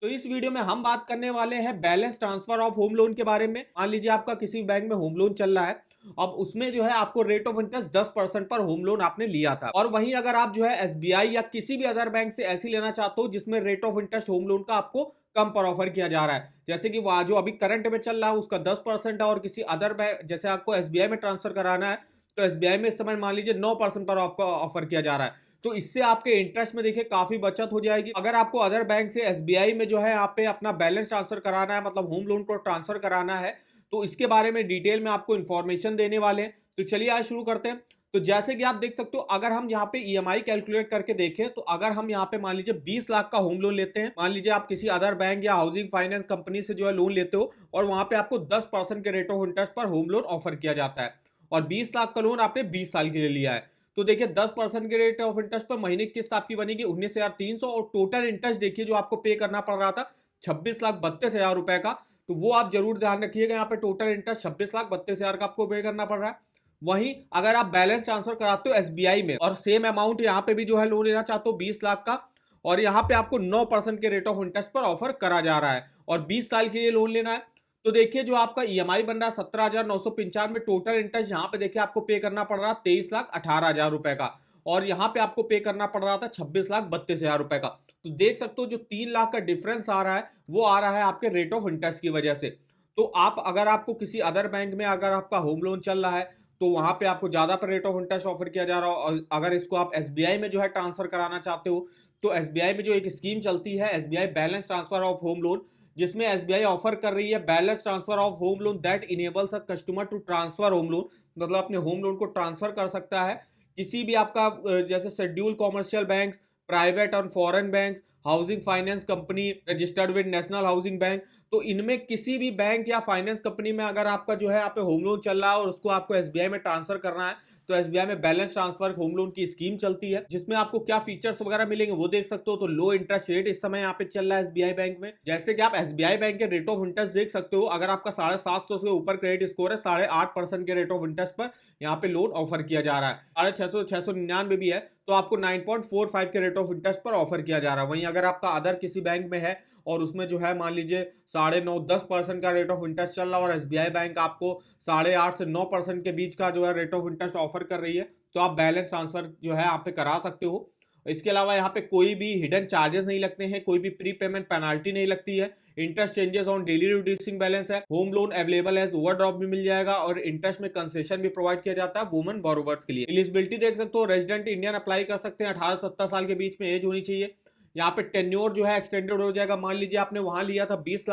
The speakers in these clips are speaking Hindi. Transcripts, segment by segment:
तो इस वीडियो में हम बात करने वाले हैं balance transfer of home loan के बारे में। मान लीजिए आपका किसी बैंक में होम लोन चल रहा है, अब उसमें जो है आपको रेट ऑफ इंटरेस्ट 10% पर होम लोन आपने लिया था, और वहीं अगर आप जो है एसबीआई या किसी भी अदर बैंक से ऐसी लेना चाहते हो जिसमें rate of interest home loan का आपको कम पर ऑफर किया जा रहा है, जैसे कि वह जो अभी करंट में चल रहा है उसका 10% है, और किसी अदर बैंक जैसे आपको एसबीआई में ट्रांसफर कराना है तो एसबीआई में इस समय मान लीजिए 9% पर आपको ऑफर किया जा रहा है, तो इससे आपके इंटरेस्ट में देखिए काफी बचत हो जाएगी। अगर आपको अदर बैंक से एसबीआई में जो है आप पे अपना बैलेंस ट्रांसफर कराना है, मतलब होम लोन को ट्रांसफर कराना है, तो इसके बारे में डिटेल में आपको इन्फॉर्मेशन देने वाले हैं। तो चलिए आज शुरू करते हैं। तो जैसे कि आप देख सकते हो, अगर हम यहाँ पे ईएमआई कैलकुलेट करके देखें तो अगर हम यहाँ पे मान लीजिए 20 लाख का होम लोन लेते हैं, मान लीजिए आप किसी अदर बैंक या हाउसिंग फाइनेंस कंपनी से जो है लोन लेते हो, और वहां पे आपको 10% के रेट ऑफ इंटरेस्ट पर होम लोन ऑफर किया जाता है, और 20 लाख का लोन आपने 20 साल के लिए लिया है, तो देखिए 10% के रेट ऑफ इंटरेस्ट पर महीने की किस्त आपकी बनेगी 19,300, और टोटल इंटरेस्ट देखिए जो आपको पे करना पड़ रहा था 26,32,000 रुपए का। तो वो आप जरूर ध्यान रखिएगा, यहाँ पे टोटल इंटरेस्ट 26,32,000 का आपको पे करना पड़ रहा है। वहीं अगर आप बैलेंस ट्रांसफर कराते हो एसबीआई में और सेम अमाउंट यहाँ पे भी जो है लोन लेना चाहते हो 20 लाख का, और यहाँ पे आपको 9% के रेट ऑफ इंटरेस्ट पर ऑफर करा जा रहा है, और 20 साल के लिए लोन लेना है, तो देखिए जो आपका ईएमआई बन रहा है 17,995, टोटल इंटरेस्ट यहाँ पे देखिए आपको पे करना पड़ रहा है 23,18,000 रुपए का, और यहाँ पे आपको पे करना पड़ रहा था 26,32,000 रुपए का। तो देख सकते हो जो 3 लाख का डिफरेंस आ रहा है वो आ रहा है आपके रेट ऑफ इंटरेस्ट की वजह से। तो आप अगर आपको किसी अदर बैंक में अगर आपका होम लोन चल रहा है तो वहां पे आपको ज्यादा पर रेट ऑफ इंटरेस्ट ऑफर किया जा रहा हो, और अगर इसको आप एसबीआई में जो है ट्रांसफर कराना चाहते हो तो एसबीआई में जो एक स्कीम चलती है SBI balance transfer of home loan, जिसमें एसबीआई ऑफर कर रही है balance transfer of home loan that enables a customer to transfer home loan, मतलब अपने होम लोन को ट्रांसफर कर सकता है किसी भी आपका जैसे शेड्यूल कॉमर्शियल बैंक, प्राइवेट और foreign bank, housing finance company registered with national housing bank, तो इनमें किसी भी बैंक या फाइनेंस कंपनी में अगर आपका जो है आप पे होम लोन चल रहा है और उसको आपको एसबीआई में ट्रांसफर करना है, तो एसबीआई में बैलेंस ट्रांसफर होम लोन की स्कीम चलती है, जिसमें आपको क्या फीचर्स वगैरह मिलेंगे वो देख सकते हो। तो लो इंटरेस्ट रेट इस समय यहाँ पे चल रहा है एसबीआई बैंक में, जैसे कि आप एसबीआई बैंक के रेट ऑफ इंटरेस्ट देख सकते हो, अगर आपका 750 से ऊपर क्रेडिट स्कोर है 8.5% के रेट ऑफ इंटरेस्ट पर यहाँ पे लोन ऑफर किया जा रहा है, 650 699 भी है तो आपको 9.45 के रेट ऑफ इंटरेस्ट पर ऑफर किया जा रहा है। वहीं अगर आपका अदर किसी बैंक में है और उसमें जो है मान लीजिए 9.5 10% का रेट ऑफ इंटरेस्ट चल रहा है, और एसबीआई बैंक आपको 8.5 से 9% के बीच का जो है रेट ऑफ इंटरेस्ट ऑफर कर रही है, तो आप बैलेंस ट्रांसफर जो है आप पे करा सकते हो। इसके अलावा यहाँ पे कोई भी हिडन चार्जेस नहीं लगते हैं, कोई भी प्री पेमेंट पेनाल्टी नहीं लगती है, interest changes on daily reducing balance है, होम लोन अवेलेबल है, ओवरड्राफ्ट भी मिल जाएगा, और इंटरेस्ट में कंसेशन भी प्रोवाइड किया जाता है वुमेन बोरोवर्स के लिए। एलिजिबिलिटी देख सकते हो, रेजिडेंट इंडियन अप्लाई कर सकते हैं, 18 से 70 साल के बीच में एज होनी चाहिए। यहाँ पे टेन्योर जो है एक्सटेंडेड हो जाएगा, मान लीजिए आपने वहां लिया था 20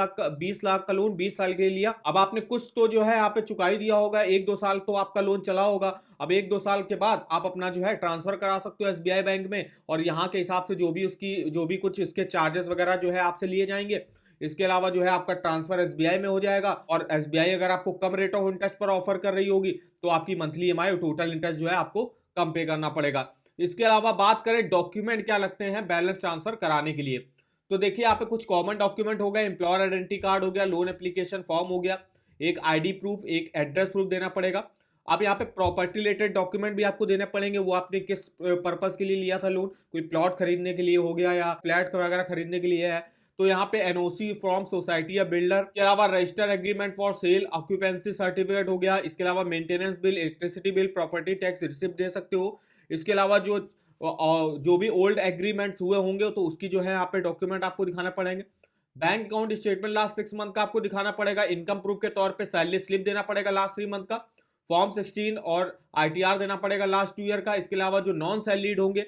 लाख का लोन 20 साल के लिए लिया, अब आपने कुछ तो जो है यहाँ पे चुकाई दिया होगा, 1-2 साल तो आपका लोन चला होगा, अब 1-2 साल के बाद आप अपना जो है ट्रांसफर करा सकते हो एसबीआई बैंक में, और यहाँ के हिसाब से जो भी कुछ इसके चार्जेस वगैरह जो है आपसे लिए जाएंगे। इसके अलावा जो है आपका ट्रांसफर एसबीआई में हो जाएगा, और एसबीआई अगर आपको कम रेट ऑफ इंटरेस्ट पर ऑफर कर रही होगी तो आपकी मंथली ईएमआई और टोटल इंटरेस्ट जो है आपको कम पे करना पड़ेगा। इसके अलावा बात करें डॉक्यूमेंट क्या लगते हैं बैलेंस ट्रांसफर कराने के लिए, तो देखिए यहाँ पे कुछ कॉमन डॉक्यूमेंट हो गए, एम्प्लॉयर आइडेंटिटी कार्ड हो गया, लोन एप्लीकेशन फॉर्म हो गया, एक आईडी प्रूफ, एक एड्रेस प्रूफ देना पड़ेगा। अब यहाँ पे प्रॉपर्टी रिलेटेड डॉक्यूमेंट भी आपको देने पड़ेंगे, वो आपने किस पर्पस के लिए लिया था लोन, कोई प्लॉट खरीदने के लिए हो गया या फ्लैट वगैरह खरीदने के लिए है, तो यहाँ पे एनओसी फ्रॉम सोसाइटी या बिल्डर, के अलावा register agreement for sale, occupancy certificate हो गया, इसके अलावा maintenance bill, electricity bill, property tax receipt दे सकते हो। इसके अलावा जो भी ओल्ड एग्रीमेंट्स हुए होंगे तो उसकी जो है यहाँ पे डॉक्यूमेंट आपको दिखाना पड़ेंगे। Bank account statement last 6 month का आपको दिखाना पड़ेगा, इनकम प्रूफ के तौर पे सैलरी स्लिप देना पड़ेगा लास्ट 3 मंथ का, फॉर्म 16 और आईटीआर देना पड़ेगा लास्ट 2 ईयर का। इसके अलावा जो नॉन सैलरीड होंगे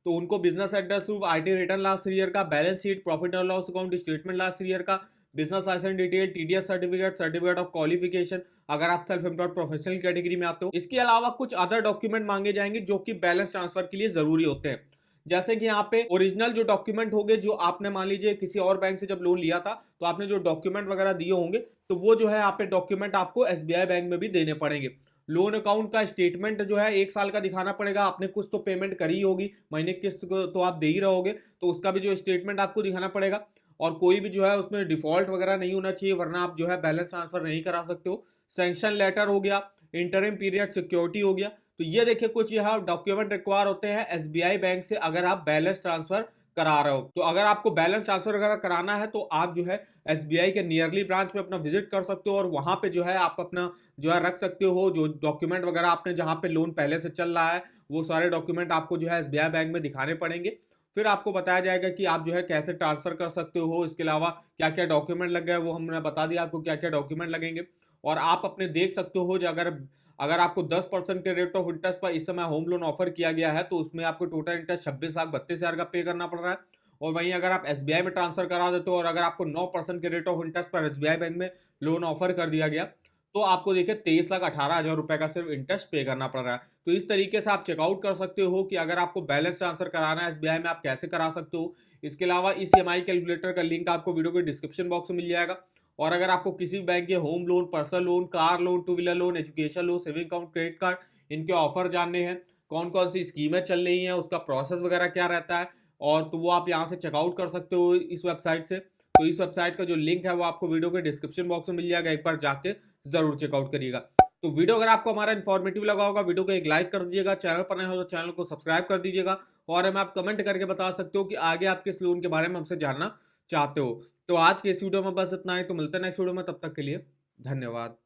तो उनको business address proof, IT return last 3 year का, balance sheet, profit and loss account statement last 3 year का, business licence detail, TDS certificate, certificate of qualification अगर आप सेल्फ एम्प्लॉयड प्रोफेशनल कैटेगरी में आते हो। इसके अलावा कुछ अदर डॉक्यूमेंट मांगे जाएंगे जो कि बैलेंस ट्रांसफर के लिए जरूरी होते हैं, जैसे कि यहाँ पे ओरिजिनल जो डॉक्यूमेंट होंगे, जो आपने मान लीजिए किसी और बैंक से जब लोन लिया था तो आपने जो डॉक्यूमेंट वगैरह दिए होंगे तो वो जो है यहाँ पे डॉक्यूमेंट आपको एसबीआई बैंक में भी देने पड़ेंगे। लोन अकाउंट का स्टेटमेंट जो है 1 साल का दिखाना पड़ेगा, आपने कुछ तो पेमेंट करी होगी, महीने किस्त को तो आप दे ही रहोगे, तो उसका भी जो स्टेटमेंट आपको दिखाना पड़ेगा, और कोई भी जो है उसमें डिफॉल्ट वगैरह नहीं होना चाहिए वरना आप जो है बैलेंस ट्रांसफर नहीं करा सकते हो। सैंक्शन लेटर हो गया, इंटरिम पीरियड सिक्योरिटी हो गया। तो ये देखिए कुछ यहाँ डॉक्यूमेंट रिक्वायर होते हैं एसबीआई बैंक से अगर आप बैलेंस ट्रांसफर करा रहे हो। तो अगर आपको बैलेंस ट्रांसफर वगैरह कराना है तो आप जो है एसबीआई के नियरली ब्रांच में अपना विजिट कर सकते हो और वहां पे जो है आप अपना जो है रख सकते हो, जो डॉक्यूमेंट वगैरह आपने जहां पे लोन पहले से चल रहा है वो सारे डॉक्यूमेंट आपको जो है एसबीआई बैंक में दिखाने पड़ेंगे। फिर आपको बताया जाएगा कि आप जो है कैसे ट्रांसफर कर सकते हो, इसके अलावा क्या क्या डॉक्यूमेंट लग गए वो हमने बता दिया आपको क्या क्या डॉक्यूमेंट लगेंगे। और आप अपने देख सकते हो जो अगर अगर आपको 10% के रेट ऑफ इंटरेस्ट पर इस समय होम लोन ऑफर किया गया है तो उसमें आपको टोटल इंटरेस्ट 26,32,000 का पे करना पड़ रहा है। और वहीं अगर आप एसबीआई में ट्रांसफर करा देते हो और अगर आपको 9% के रेट ऑफ इंटरेस्ट पर एसबीआई बैंक में लोन ऑफर कर दिया गया तो आपको देखिए 23,18,000 रुपए का सिर्फ इंटरेस्ट पे करना पड़ रहा है। तो इस तरीके से आप चेकआउट कर सकते हो कि अगर आपको बैलेंस ट्रांसफर कराना है एसबीआई में आप कैसे करा सकते हो। इसके अलावा इस ईएमआई कैलकुलेटर का लिंक आपको वीडियो के डिस्क्रिप्शन बॉक्स में मिल जाएगा। और अगर आपको किसी भी बैंक के home loan, personal loan, car loan, two wheeler loan, education loan, saving account, credit card इनके ऑफर जानने हैं, कौन कौन सी स्कीमें चल रही हैं, उसका प्रोसेस वगैरह क्या रहता है, और तो वो आप यहाँ से चेकआउट कर सकते हो इस वेबसाइट से। तो इस वेबसाइट का जो लिंक है वो आपको वीडियो के डिस्क्रिप्शन बॉक्स में मिल जाएगा, एक बार जाके जरूर चेकआउट करिएगा। तो वीडियो अगर आपको हमारा इन्फॉर्मेटिव लगा होगा वीडियो को एक लाइक कर दीजिएगा, चैनल पर नए हो तो चैनल को सब्सक्राइब कर दीजिएगा और हमें आप कमेंट करके बता सकते हो कि आगे आप किस लोन के बारे में हमसे जानना चाहते हो। तो आज के इस वीडियो में बस इतना ही, तो मिलते हैं नेक्स्ट वीडियो में, तब तक के लिए धन्यवाद।